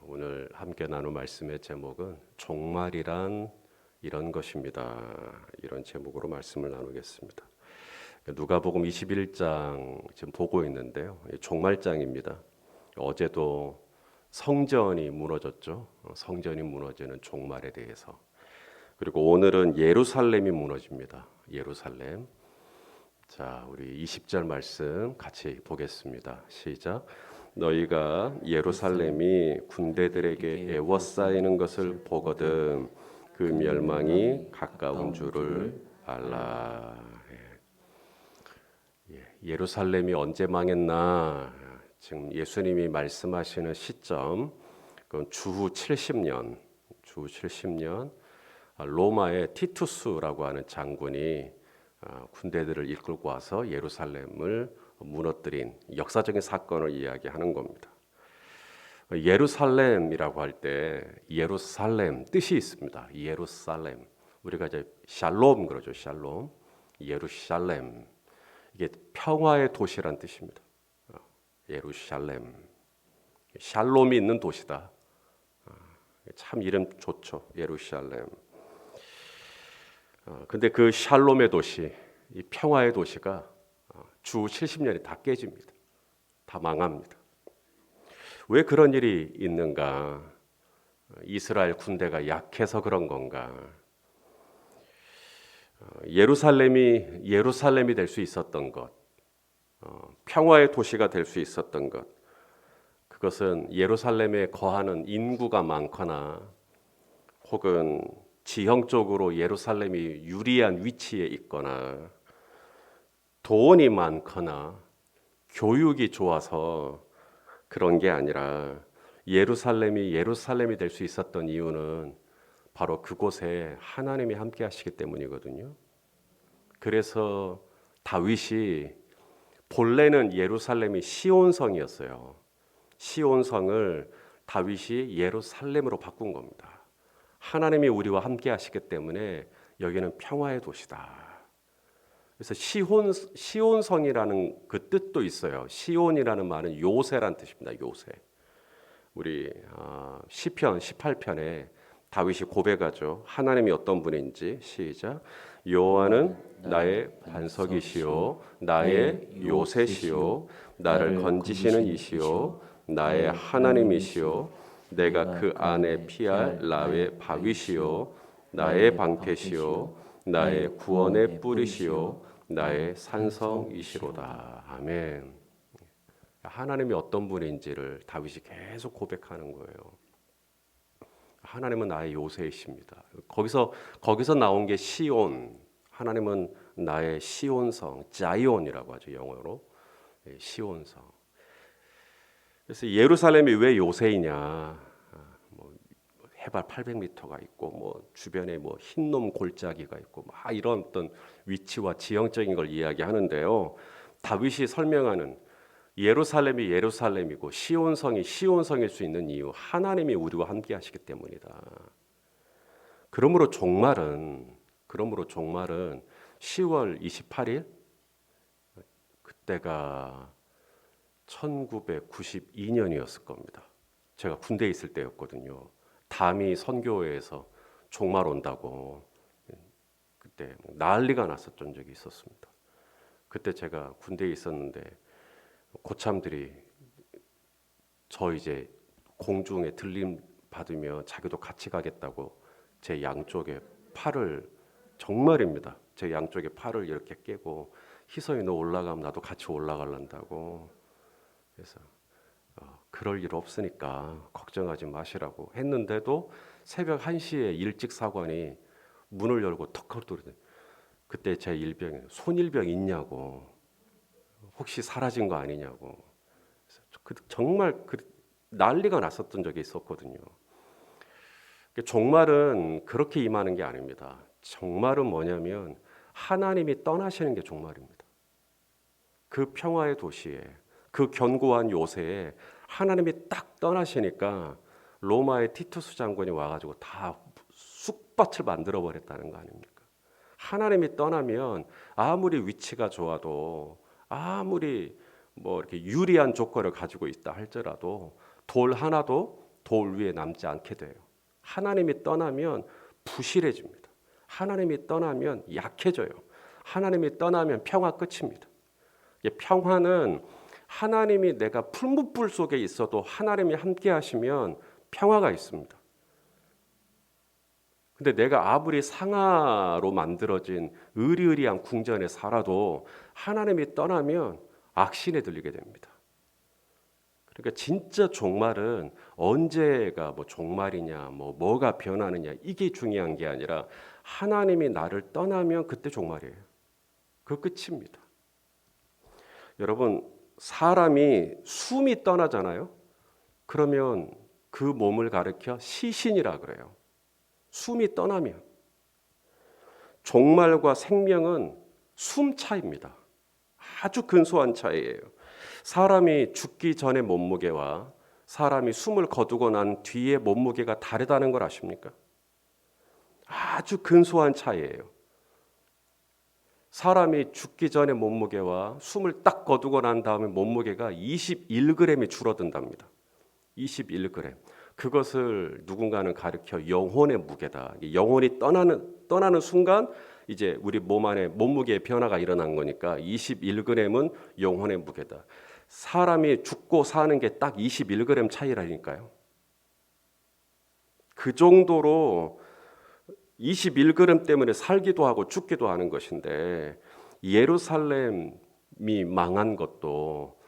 오늘 함께 나눌 말씀의 제목은 종말이란 이런 것입니다. 이런 제목으로 말씀을 나누겠습니다. 누가복음 21장 지금 보고 있는데요. 종말장입니다. 어제도 성전이 무너졌죠. 성전이 무너지는 종말에 대해서. 그리고 오늘은 예루살렘이 무너집니다. 예루살렘. 자, 우리 20절 말씀 같이 보겠습니다. 시작. 너희가 예루살렘이 군대들에게 에워싸이는 것을 보거든 그 멸망이 가까운 줄을 알라. 예루살렘이 언제 망했나? 지금 예수님이 말씀하시는 시점, 그건 주후 70년, 로마의 티투스라고 하는 장군이 군대들을 이끌고 와서 예루살렘을 무너뜨린 역사적인 사건을 이야기하는 겁니다. 예루살렘이라고 할 때 예루살렘 뜻이 있습니다. 예루살렘, 우리가 이제 샬롬 그러죠. 샬롬, 예루살렘, 이게 평화의 도시란 뜻입니다. 예루살렘, 샬롬이 있는 도시다. 참 이름 좋죠. 예루살렘. 근데 그 샬롬의 도시, 이 평화의 도시가 주 70년이 다 깨집니다. 다 망합니다. 왜 그런 일이 있는가? 이스라엘 군대가 약해서 그런 건가? 예루살렘이 될 수 있었던 것, 평화의 도시가 될 수 있었던 것, 그것은 예루살렘에 거하는 인구가 많거나 혹은 지형적으로 예루살렘이 유리한 위치에 있거나 돈이 많거나 교육이 좋아서 그런 게 아니라 예루살렘이 될 수 있었던 이유는 바로 그곳에 하나님이 함께 하시기 때문이거든요. 그래서 다윗이 본래는 예루살렘이 시온성이었어요. 시온성을 다윗이 예루살렘으로 바꾼 겁니다. 하나님이 우리와 함께 하시기 때문에 여기는 평화의 도시다. 그래서 시온성이라는 그 뜻도 있어요. 시온이라는 말은 요새란 뜻입니다. 요새. 우리 시편 18편에 다윗이 고백하죠. 하나님이 어떤 분인지. 시작. 여호와는 나의 반석이시요 나의 요새시요 나를 건지시는 이시요 나의 하나님이시요 내가 그 안에 피할 나의 바위시요 나의 방패시요 나의 구원의 뿌리시요 나의 산성이시로다. 아멘. 하나님이 어떤 분인지를 다윗이 계속 고백하는 거예요. 하나님은 나의 요새이십니다. 거기서 나온 게 시온. 하나님은 나의 시온성, 자이온이라고 하죠. 영어로. 시온성. 그래서 예루살렘이 왜 요새이냐? 해발 800m가 있고 뭐 주변에 뭐 흰놈 골짜기가 있고 막 이런 어떤 위치와 지형적인 걸 이야기하는데요. 다윗이 설명하는 예루살렘이 예루살렘이고 시온성이 시온성일 수 있는 이유, 하나님이 우리와 함께 하시기 때문이다. 그러므로 종말은 10월 28일 그때가 1992년이었을 겁니다. 제가 군대에 있을 때였거든요. 담이 선교회에서 종말 온다고 그때 난리가 났었던 적이 있었습니다. 그때 제가 군대에 있었는데 고참들이 저 이제 공중에 들림 받으며 자기도 같이 가겠다고 제 양쪽에 팔을, 정말입니다. 제 양쪽에 팔을 이렇게 깨고 희성이 너 올라가면 나도 같이 올라가란다고. 그래서 그럴 일 없으니까 걱정하지 마시라고 했는데도 새벽 1시에 일찍 사관이 문을 열고 턱 걸더니 그때 제 일병이 손일병 있냐고, 혹시 사라진 거 아니냐고. 정말 난리가 났었던 적이 있었거든요. 종말은 그렇게 임하는 게 아닙니다. 종말은 뭐냐면 하나님이 떠나시는 게 종말입니다. 그 평화의 도시에, 그 견고한 요새에 하나님이 딱 떠나시니까 로마의 티투스 장군이 와가지고 다 쑥밭을 만들어 버렸다는 거 아닙니까? 하나님이 떠나면 아무리 위치가 좋아도 아무리 뭐 이렇게 유리한 조건을 가지고 있다 할지라도 돌 하나도 돌 위에 남지 않게 돼요. 하나님이 떠나면 부실해집니다. 하나님이 떠나면 약해져요. 하나님이 떠나면 평화 끝입니다. 평화는 하나님이 내가 풀무불 속에 있어도 하나님이 함께 하시면 평화가 있습니다. 근데 내가 아무리 상하로 만들어진 의리의리한 궁전에 살아도 하나님이 떠나면 악신에 들리게 됩니다. 그러니까 진짜 종말은 언제가 종말이냐, 뭐가 변하느냐 이게 중요한 게 아니라 하나님이 나를 떠나면 그때 종말이에요. 그 끝입니다. 여러분, 사람이 숨이 떠나잖아요. 그러면 그 몸을 가리켜 시신이라 그래요. 숨이 떠나면. 종말과 생명은 숨 차이입니다. 아주 근소한 차이예요. 사람이 죽기 전의 몸무게와 사람이 숨을 거두고 난 뒤의 몸무게가 다르다는 걸 아십니까? 아주 근소한 차이예요. 사람이 죽기 전의 몸무게와 숨을 딱 거두고 난 다음에 몸무게가 21g이 줄어든답니다. 21g. 그것을 누군가는 가리켜 영혼의 무게다. 영혼이 떠나는 순간 이제 우리 몸 안에 몸무게의 변화가 일어난 거니까 21g은 영혼의 무게다. 사람이 죽고 사는 게 딱 21g 차이라니까요. 그 정도로 21g 때문에 살기도 하고 죽기도 하는 것인데 예루살렘이 망한 것도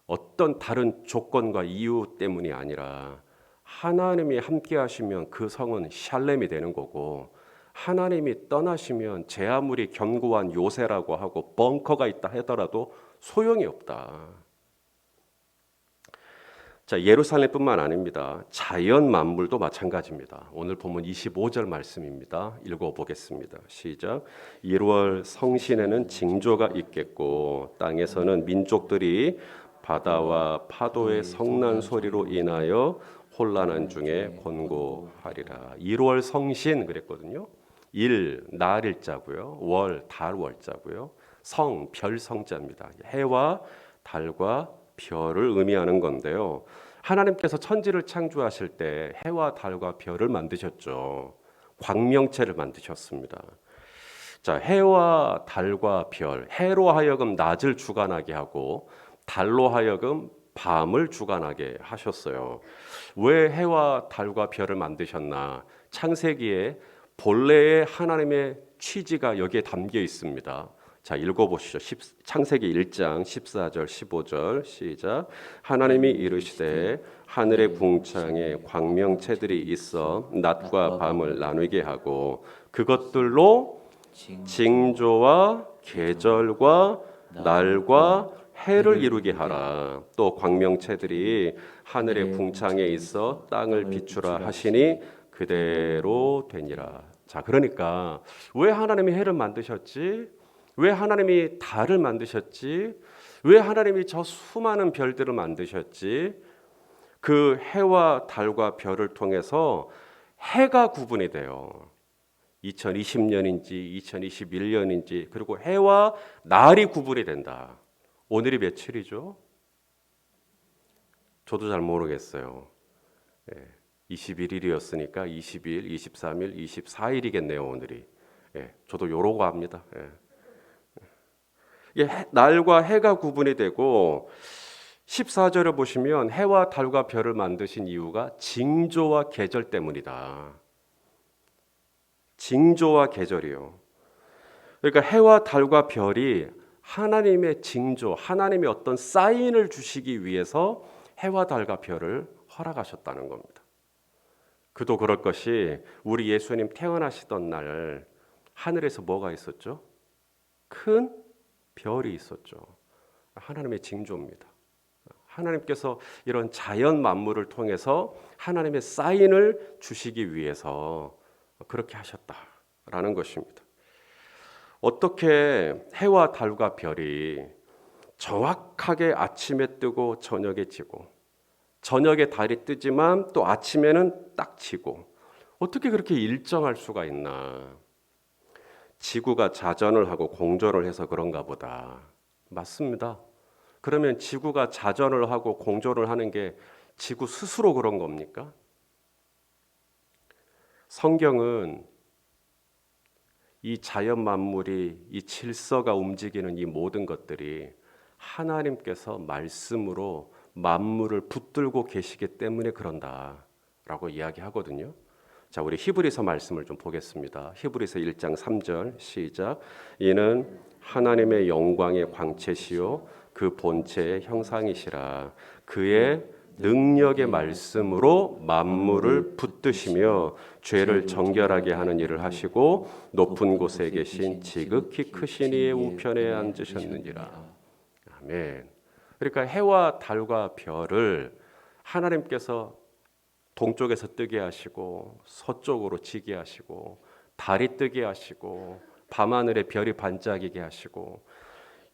어떤 다른 조건과 이유 때문이 아니라 하나님이 함께 하시면 그 성은 샬렘이 되는 거고 하나님이 떠나시면 제 아무리 견고한 요새라고 하고 벙커가 있다 하더라도 소용이 없다. 자, 예루살렘뿐만 아닙니다. 자연 만물도 마찬가지입니다. 오늘 본문 25절 말씀입니다. 읽어보겠습니다. 시작. 1월 성신에는 징조가 있겠고 땅에서는 민족들이 바다와 파도의 성난 소리로 인하여 혼란한 중에 곤고하리라. 1월 성신 그랬거든요. 날 일자고요. 월, 달 월자고요. 성, 별 성자입니다. 해와 달과 별을 의미하는 건데요. 하나님께서 천지를 창조하실 때 해와 달과 별을 만드셨죠. 광명체를 만드셨습니다. 자, 해와 달과 별, 해로 하여금 낮을 주관하게 하고 달로 하여금 밤을 주관하게 하셨어요. 왜 해와 달과 별을 만드셨나? 창세기에 본래의 하나님의 취지가 여기에 담겨 있습니다. 자, 읽어보시죠. 창세기 1장 14절 15절 시작. 하나님이 이르시되 하늘의 궁창에 광명체들이 있어 낮과 밤을 나누게 하고 그것들로 징조와 계절과 날과 해를 이루게 하라. 또 광명체들이 하늘의 궁창에 있어 땅을 비추라 하시니 그대로 되니라. 자, 그러니까 왜 하나님이 해를 만드셨지? 왜 하나님이 달을 만드셨지? 왜 하나님이 저 수많은 별들을 만드셨지? 그 해와 달과 별을 통해서 해가 구분이 돼요. 2020년인지 2021년인지 그리고 해와 날이 구분이 된다. 오늘이 며칠이죠? 저도 잘 모르겠어요. 21일이었으니까 20일, 23일, 24일이겠네요. 오늘이. 저도 요러고 합니다. 날과 해가 구분이 되고 14절을 보시면 해와 달과 별을 만드신 이유가 징조와 계절 때문이다. 징조와 계절이요. 그러니까 해와 달과 별이 하나님의 징조, 하나님의 어떤 사인을 주시기 위해서 해와 달과 별을 허락하셨다는 겁니다. 그도 그럴 것이 우리 예수님 태어나시던 날 하늘에서 뭐가 있었죠? 큰 별이 있었죠. 하나님의 징조입니다. 하나님께서 이런 자연 만물을 통해서 하나님의 사인을 주시기 위해서 그렇게 하셨다라는 것입니다. 어떻게 해와 달과 별이 정확하게 아침에 뜨고 저녁에 지고 저녁에 달이 뜨지만 또 아침에는 딱 지고 어떻게 그렇게 일정할 수가 있나? 지구가 자전을 하고 공전을 해서 그런가 보다. 맞습니다. 그러면 지구가 자전을 하고 공전을 하는 게 지구 스스로 그런 겁니까? 성경은 이 자연 만물이 이 질서가 움직이는 이 모든 것들이 하나님께서 말씀으로 만물을 붙들고 계시기 때문에 그런다라고 이야기하거든요. 자, 우리 히브리서 말씀을 좀 보겠습니다. 히브리서 1장 3절 시작. 이는 하나님의 영광의 광채시요 그 본체의 형상이시라. 그의 능력의 말씀으로 만물을 붙드시며 죄를 정결하게 하는 일을 하시고 높은 곳에 계신 지극히 크신 이의 우편에 앉으셨느니라. 아멘. 그러니까 해와 달과 별을 하나님께서 동쪽에서 뜨게 하시고 서쪽으로 지게 하시고 달이 뜨게 하시고 밤하늘에 별이 반짝이게 하시고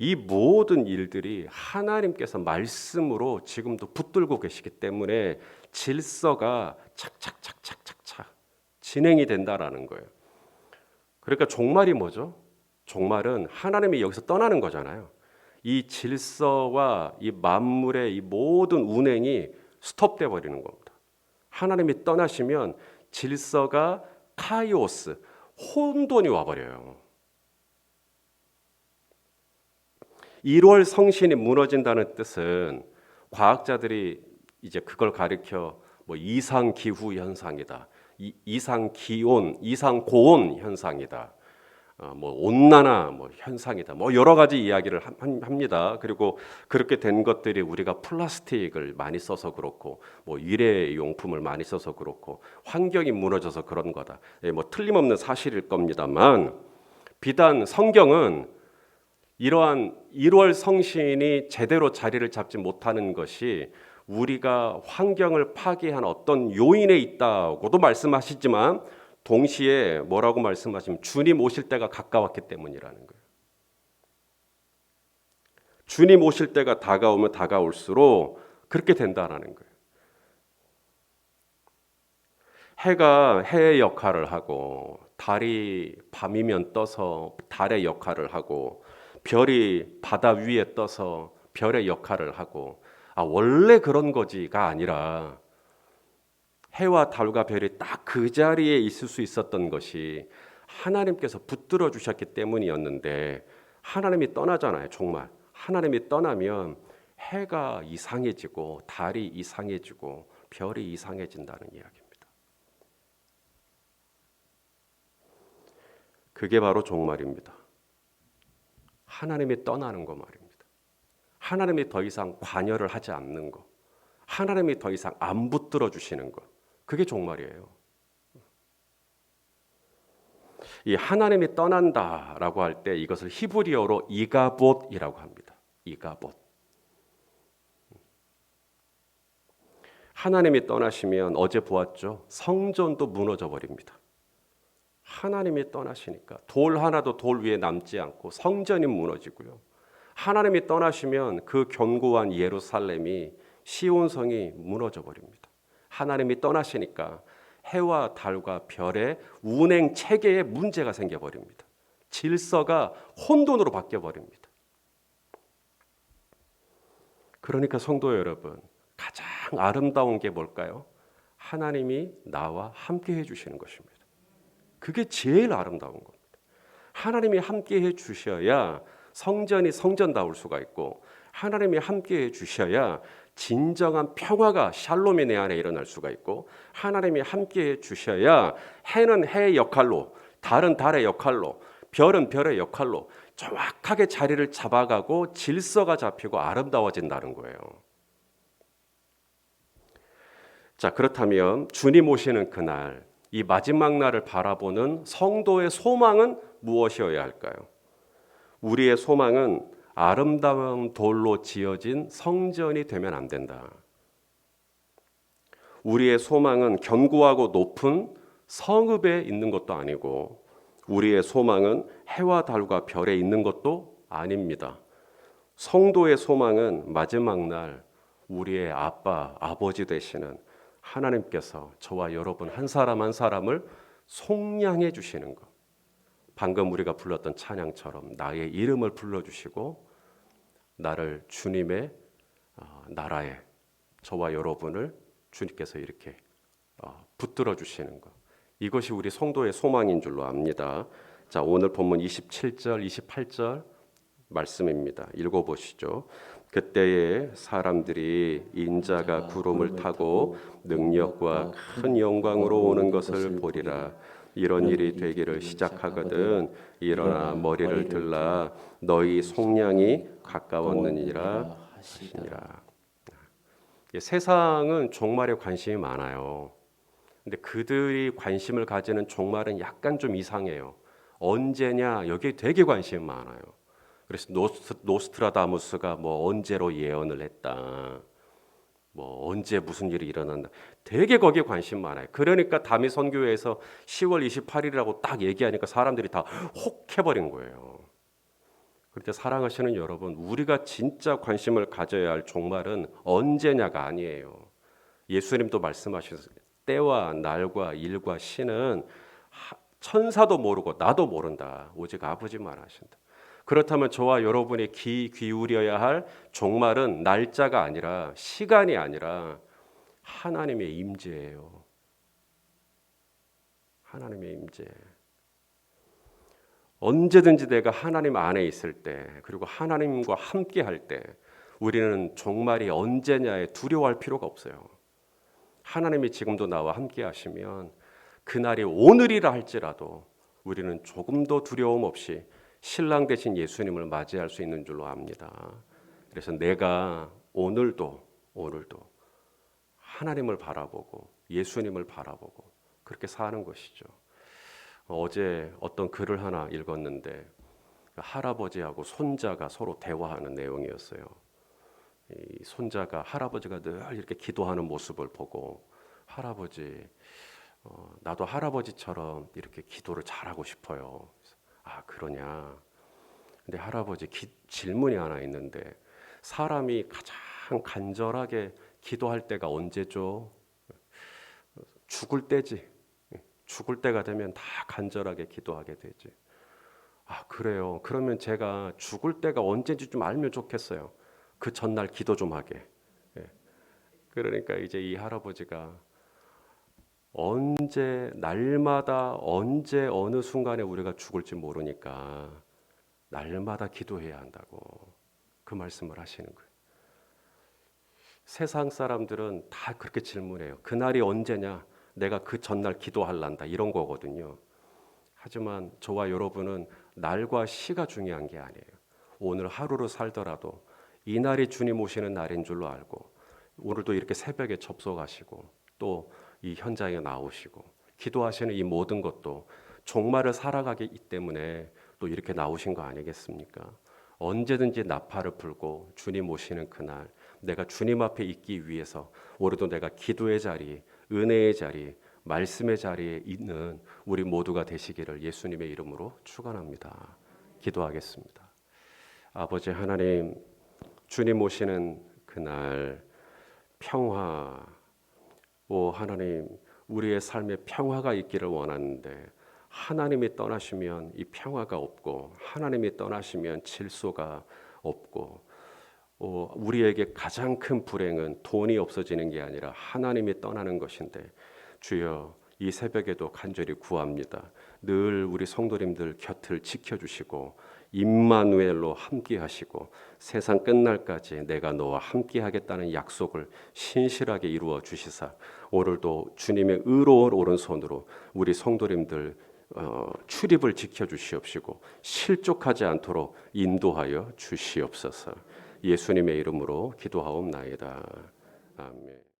이 모든 일들이 하나님께서 말씀으로 지금도 붙들고 계시기 때문에 질서가 착착착착착착 진행이 된다라는 거예요. 그러니까 종말이 뭐죠? 종말은 하나님이 여기서 떠나는 거잖아요. 이 질서와 이 만물의 이 모든 운행이 스톱돼 버리는 겁니다. 하나님이 떠나시면 질서가 카이오스, 혼돈이 와버려요. 1월 성신이 무너진다는 뜻은 과학자들이 이제 그걸 가리켜 뭐 이상 기후 현상이다, 이상 기온, 이상 고온 현상이다, 뭐 온난화 뭐 현상이다, 뭐 여러 가지 이야기를 합니다. 그리고 그렇게 된 것들이 우리가 플라스틱을 많이 써서 그렇고, 뭐 일회용품을 많이 써서 그렇고, 환경이 무너져서 그런 거다. 뭐 틀림없는 사실일 겁니다만, 비단 성경은 이러한 1월 성신이 제대로 자리를 잡지 못하는 것이 우리가 환경을 파괴한 어떤 요인에 있다고도 말씀하시지만 동시에 뭐라고 말씀하시면 주님 오실 때가 가까웠기 때문이라는 거예요. 주님 오실 때가 다가오면 다가올수록 그렇게 된다라는 거예요. 해가 해의 역할을 하고 달이 밤이면 떠서 달의 역할을 하고 별이 바다 위에 떠서 별의 역할을 하고, 원래 그런 거지가 아니라 해와 달과 별이 딱 그 자리에 있을 수 있었던 것이 하나님께서 붙들어 주셨기 때문이었는데, 하나님이 떠나잖아요. 정말 하나님이 떠나면 해가 이상해지고 달이 이상해지고 별이 이상해진다는 이야기입니다. 그게 바로 종말입니다. 하나님이 떠나는 거 말입니다. 하나님이 더 이상 관여를 하지 않는 거, 하나님이 더 이상 안 붙들어 주시는 거, 그게 종말이에요. 이 하나님이 떠난다라고 할 때 이것을 히브리어로 이가봇이라고 합니다. 이가봇. 하나님이 떠나시면 어제 보았죠. 성전도 무너져 버립니다. 하나님이 떠나시니까 돌 하나도 돌 위에 남지 않고 성전이 무너지고요. 하나님이 떠나시면 그 견고한 예루살렘이 시온성이 무너져 버립니다. 하나님이 떠나시니까 해와 달과 별의 운행 체계에 문제가 생겨 버립니다. 질서가 혼돈으로 바뀌어 버립니다. 그러니까 성도 여러분, 가장 아름다운 게 뭘까요? 하나님이 나와 함께 해 주시는 것입니다. 그게 제일 아름다운 겁니다. 하나님이 함께 해 주셔야 성전이 성전다울 수가 있고, 하나님이 함께 해 주셔야 진정한 평화가 샬롬이 내 안에 일어날 수가 있고, 하나님이 함께 해 주셔야 해는 해의 역할로, 달은 달의 역할로, 별은 별의 역할로 정확하게 자리를 잡아가고 질서가 잡히고 아름다워진다는 거예요. 자, 그렇다면 주님 오시는 그날, 이 마지막 날을 바라보는 성도의 소망은 무엇이어야 할까요? 우리의 소망은 아름다운 돌로 지어진 성전이 되면 안 된다. 우리의 소망은 견고하고 높은 성읍에 있는 것도 아니고, 우리의 소망은 해와 달과 별에 있는 것도 아닙니다. 성도의 소망은 마지막 날 우리의 아빠, 아버지 되시는 하나님께서 저와 여러분 한 사람 한 사람을 속량해 주시는 것. 방금 우리가 불렀던 찬양처럼 나의 이름을 불러주시고 나를 주님의 나라에, 저와 여러분을 주님께서 이렇게 붙들어 주시는 것. 이것이 우리 성도의 소망인 줄로 압니다. 자, 오늘 본문 27절, 28절 말씀입니다. 읽어보시죠. 그때에 사람들이 인자가 구름을 타고 능력과 큰 영광으로 오는 것을 보리라. 이런 일이 되기를 시작하거든 일어나 머리를 들라 너희 속량이 가까웠느니라 하시니라. 세상은 종말에 관심이 많아요. 근데 그들이 관심을 가지는 종말은 약간 좀 이상해요. 언제냐 여기에 되게 관심이 많아요. 그래서 노스트라다무스가 뭐 언제로 예언을 했다. 뭐 언제 무슨 일이 일어난다. 되게 거기에 관심 많아요. 그러니까 다미 선교회에서 10월 28일이라고 딱 얘기하니까 사람들이 다 혹해버린 거예요. 그런데 사랑하시는 여러분, 우리가 진짜 관심을 가져야 할 종말은 언제냐가 아니에요. 예수님도 말씀하셨어요. 때와 날과 일과 시는 천사도 모르고 나도 모른다. 오직 아버지만 아신다. 그렇다면 저와 여러분이 귀 기울여야 할 종말은 날짜가 아니라 시간이 아니라 하나님의 임재예요. 하나님의 임재. 언제든지 내가 하나님 안에 있을 때 그리고 하나님과 함께 할 때 우리는 종말이 언제냐에 두려워할 필요가 없어요. 하나님이 지금도 나와 함께 하시면 그날이 오늘이라 할지라도 우리는 조금도 두려움 없이 신랑 되신 예수님을 맞이할 수 있는 줄로 압니다. 그래서 내가 오늘도 하나님을 바라보고 예수님을 바라보고 그렇게 사는 것이죠. 어제 어떤 글을 하나 읽었는데 할아버지하고 손자가 서로 대화하는 내용이었어요. 이 손자가 할아버지가 늘 이렇게 기도하는 모습을 보고 할아버지, 나도 할아버지처럼 이렇게 기도를 잘하고 싶어요. 아, 그러냐? 근데 할아버지 질문이 하나 있는데 사람이 가장 간절하게 기도할 때가 언제죠? 죽을 때지. 죽을 때가 되면 다 간절하게 기도하게 되지. 아, 그래요. 그러면 제가 죽을 때가 언제인지 좀 알면 좋겠어요. 그 전날 기도 좀 하게. 그러니까 이제 이 할아버지가 언제 날마다 언제 어느 순간에 우리가 죽을지 모르니까 날마다 기도해야 한다고 그 말씀을 하시는 거예요. 세상 사람들은 다 그렇게 질문해요. 그날이 언제냐? 내가 그 전날 기도할란다 이런 거거든요. 하지만 저와 여러분은 날과 시가 중요한 게 아니에요. 오늘 하루를 살더라도 이 날이 주님 오시는 날인 줄로 알고 오늘도 이렇게 새벽에 접속하시고 또 이 현장에 나오시고 기도하시는 이 모든 것도 종말을 살아가기 때문에 또 이렇게 나오신 거 아니겠습니까? 언제든지 나팔을 불고 주님 오시는 그날 내가 주님 앞에 있기 위해서 오늘도 내가 기도의 자리, 은혜의 자리, 말씀의 자리에 있는 우리 모두가 되시기를 예수님의 이름으로 축원합니다. 기도하겠습니다. 아버지 하나님, 주님 오시는 그날 평화, 오 하나님, 우리의 삶에 평화가 있기를 원하는데 하나님이 떠나시면 이 평화가 없고 하나님이 떠나시면 질소가 없고 우리에게 가장 큰 불행은 돈이 없어지는 게 아니라 하나님이 떠나는 것인데 주여 이 새벽에도 간절히 구합니다. 늘 우리 성도님들 곁을 지켜주시고 임마누엘로 함께하시고 세상 끝날까지 내가 너와 함께하겠다는 약속을 신실하게 이루어 주시사 오늘도 주님의 의로운 오른손으로 우리 성도님들 출입을 지켜주시옵시고 실족하지 않도록 인도하여 주시옵소서. 예수님의 이름으로 기도하옵나이다. 아멘.